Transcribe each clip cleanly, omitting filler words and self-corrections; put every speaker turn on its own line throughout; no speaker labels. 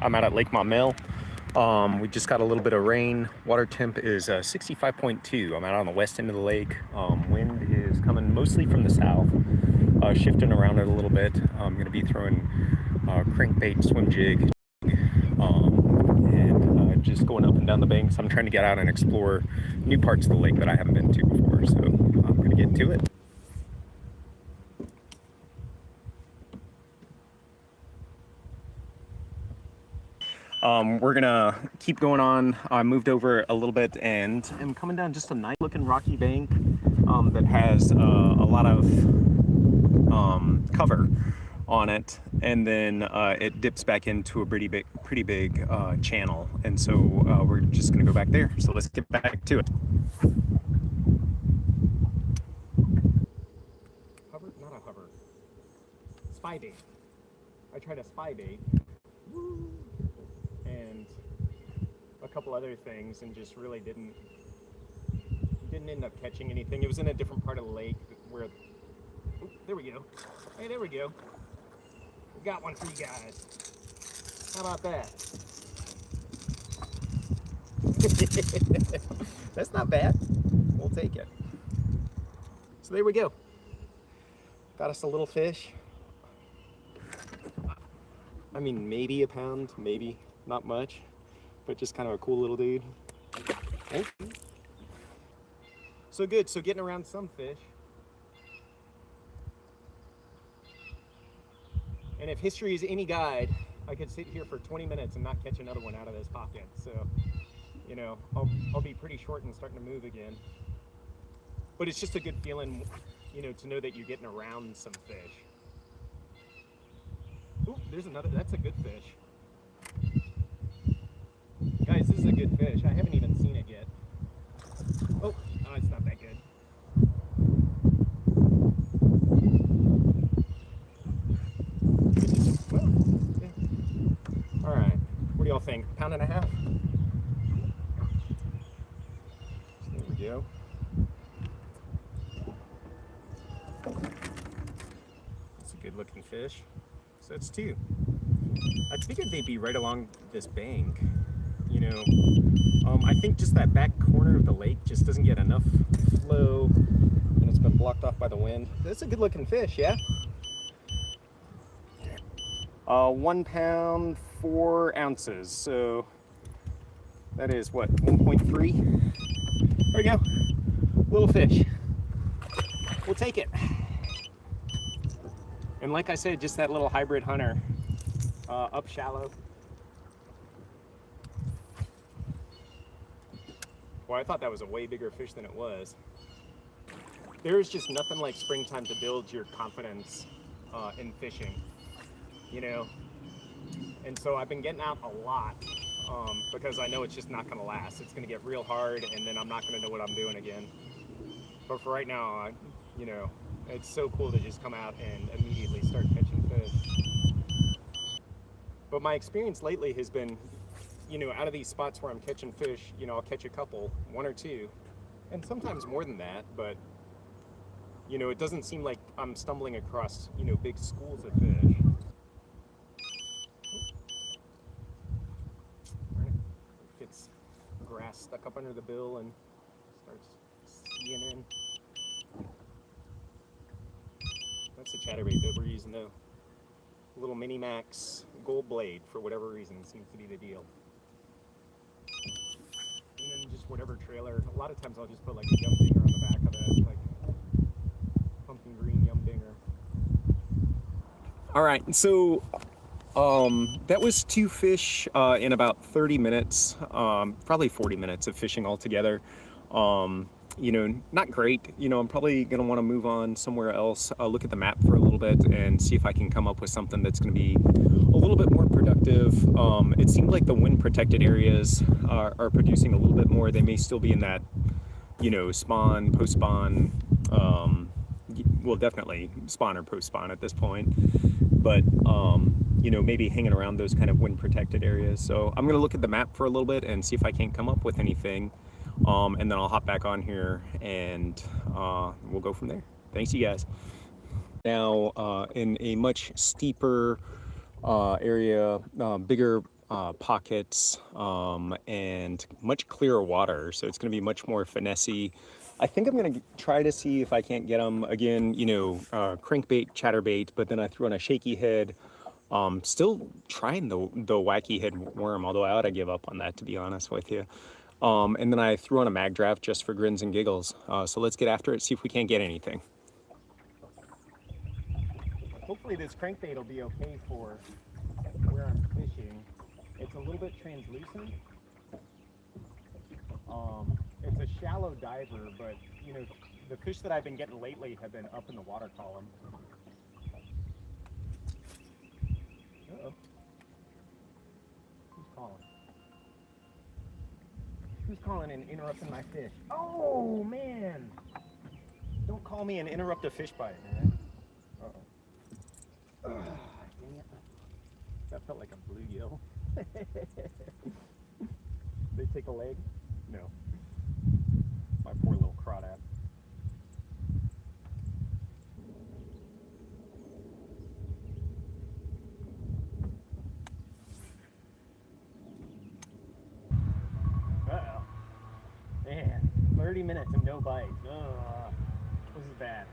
I'm out at Lake Maumelle. We just got a little bit of rain. Water temp is 65.2. I'm out on the west end of the lake. Wind is coming mostly from the south, shifting around it a little bit. I'm going to be throwing crankbait, swim jig, and just going up and down the banks. I'm trying to get out and explore new parts of the lake that I haven't been to before, so I'm going to get to it. We're gonna keep going on. I moved over a little bit and am coming down just a nice looking rocky bank that has a lot of cover on it, and then it dips back into a pretty big channel, and so we're just gonna go back there. So let's get back to it. Hover? Not a hover. Spy bait. I tried a spy bait. Woo. And a couple other things, and just really didn't end up catching anything. It was in a different part of the lake where, oh, there we go. Hey, there we go. We got one for you guys. How about that? That's not bad. We'll take it. So there we go. Got us a little fish. I mean, maybe a pound, maybe. Not much, but just kind of a cool little dude. Thank you. So good. So getting around some fish. And if history is any guide, I could sit here for 20 minutes and not catch another one out of this pocket. So, you know, I'll be pretty short and starting to move again. But it's just a good feeling, you know, to know that you're getting around some fish. Ooh, there's another. That's a good fish. Guys, this is a good fish. I haven't even seen it yet. Oh, it's not that good. Well, yeah. All right. What do y'all think? Pound and a half? So there we go. That's a good looking fish. So that's two. I figured they'd be right along this bank. You know, I think just that back corner of the lake just doesn't get enough flow, and it's been blocked off by the wind. That's a good looking fish, yeah? 1 pound, 4 ounces. So that is what, 1.3? There we go. Little fish. We'll take it. And like I said, just that little hybrid hunter, up shallow. Well, I thought that was a way bigger fish than it was. There's just nothing like springtime to build your confidence in fishing, you know? And so I've been getting out a lot because I know it's just not gonna last. It's gonna get real hard, and then I'm not gonna know what I'm doing again. But for right now, you know, it's so cool to just come out and immediately start catching fish. But my experience lately has been, you know, out of these spots where I'm catching fish, you know, I'll catch a couple, 1 or 2, and sometimes more than that, but, you know, it doesn't seem like I'm stumbling across, you know, big schools of fish. Gets grass stuck up under the bill and starts skiing in. That's the chatterbait that we're using though. Little Mini Max gold blade, for whatever reason, seems to be the deal. And then just whatever trailer. A lot of times I'll just put like a yum dinger on the back of it, like pumpkin green yum dinger. All right, so that was 2 fish in about 30 minutes, probably 40 minutes of fishing altogether. You know, not great. You know, I'm probably going to want to move on somewhere else, look at the map for a little bit and see if I can come up with something that's going to be a little bit more productive. It seemed like the wind protected areas are producing a little bit more. They may still be in that, you know, spawn, post spawn, well, definitely spawn or post spawn at this point, but you know, maybe hanging around those kind of wind protected areas. So I'm going to look at the map for a little bit and see if I can't come up with anything. And then I'll hop back on here and we'll go from there. Thanks, you guys. Now in a much steeper area, bigger pockets, and much clearer water. So it's going to be much more finessey. I think I'm going to try to see if I can't get them again, crankbait, chatterbait, but then I threw on a shaky head. Still trying the wacky head worm, although I ought to give up on that, to be honest with you. And then I threw on a mag draft just for grins and giggles. So let's get after it, see if we can't get anything. Hopefully this crankbait will be okay for where I'm fishing. It's a little bit translucent. It's a shallow diver, but the fish that I've been getting lately have been up in the water column. Uh-oh. Who's calling? Who's calling and interrupting my fish? Oh, man! Don't call me and interrupt a fish bite, man. Uh-oh. Dang it. That felt like a bluegill. They take a leg? No. My poor little crawdad. Uh-oh. Man, 30 minutes and no bite. This is bad.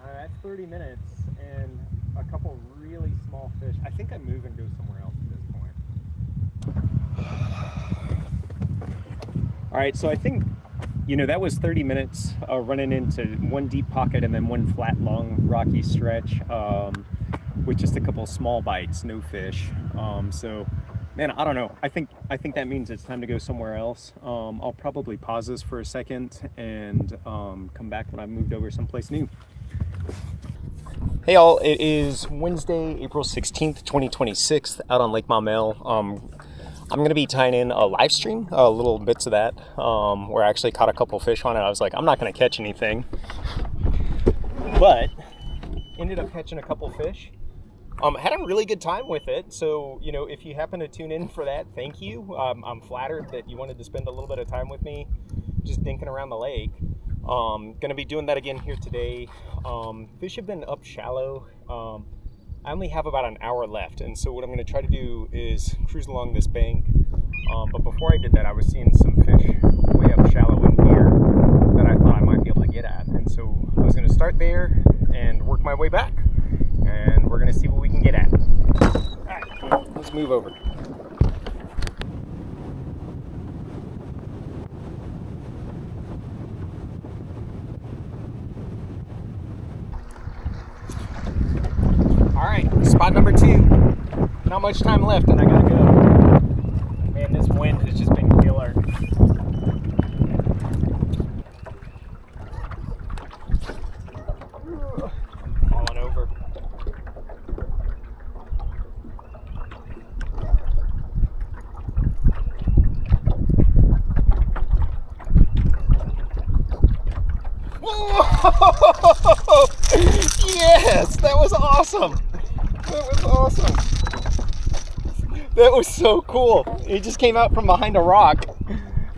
That's 30 minutes and a couple really small fish. I think I move and go somewhere else at this point. All right, so I think, that was 30 minutes running into one deep pocket and then one flat, long, rocky stretch with just a couple small bites, no fish. So, man, I don't know. I think that means it's time to go somewhere else. I'll probably pause this for a second and come back when I've moved over someplace new. Hey all, it is Wednesday, April 16th, 2026, out on Lake Maumelle. I'm going to be tying in a live stream, little bits of that, where I actually caught a couple fish on it. I was like, I'm not going to catch anything, but ended up catching a couple fish. Had a really good time with it, so, if you happen to tune in for that, thank you. I'm flattered that you wanted to spend a little bit of time with me just dinking around the lake. Gonna be doing that again here today. Fish have been up shallow. I only have about an hour left, and so what I'm gonna try to do is cruise along this bank. But before I did that, I was seeing some fish way up shallow in here that I thought I might be able to get at, and so I was gonna start there and work my way back, and we're gonna see what we can get at. All right, let's move over. All right, spot number 2. Not much time left and I gotta go. Man, this wind has just been killer. I'm falling over. Whoa! Yes, that was awesome. That was awesome. That was so cool. He just came out from behind a rock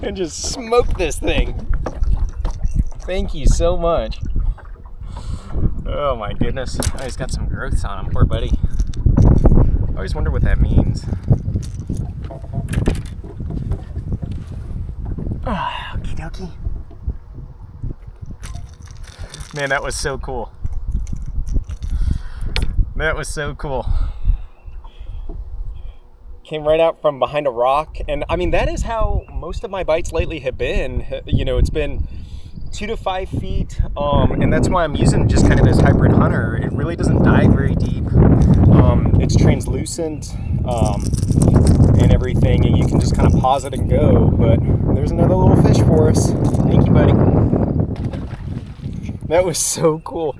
and just smoked this thing. Thank you so much. Oh my goodness. Oh, he's got some growths on him, poor buddy. I always wonder what that means. Okie dokie. Man, that was so cool. That was so cool. Came right out from behind a rock. And I mean, that is how most of my bites lately have been. It's been 2 to 5 feet. And that's why I'm using just kind of this hybrid hunter. It really doesn't dive very deep. It's translucent and everything. And you can just kind of pause it and go. But there's another little fish for us. Thank you, buddy. That was so cool.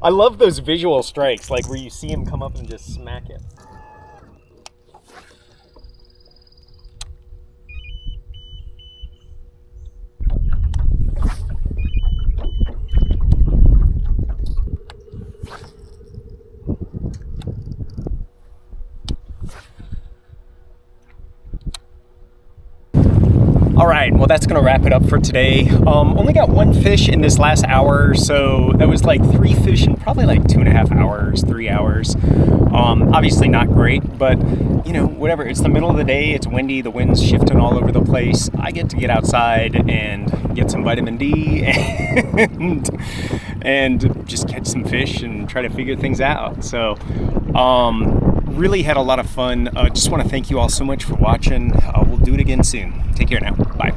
I love those visual strikes, like where you see him come up and just smack it. All right, well, that's gonna wrap it up for today. Only got one fish in this last hour, so that was like 3 fish in probably like 2.5 hours, 3 hours. Obviously not great, but you know, whatever. It's the middle of the day, it's windy, the wind's shifting all over the place. I get to get outside and get some vitamin D and just catch some fish and try to figure things out. So really had a lot of fun. Just want to thank you all so much for watching. We'll do it again soon. Take care now. Bye.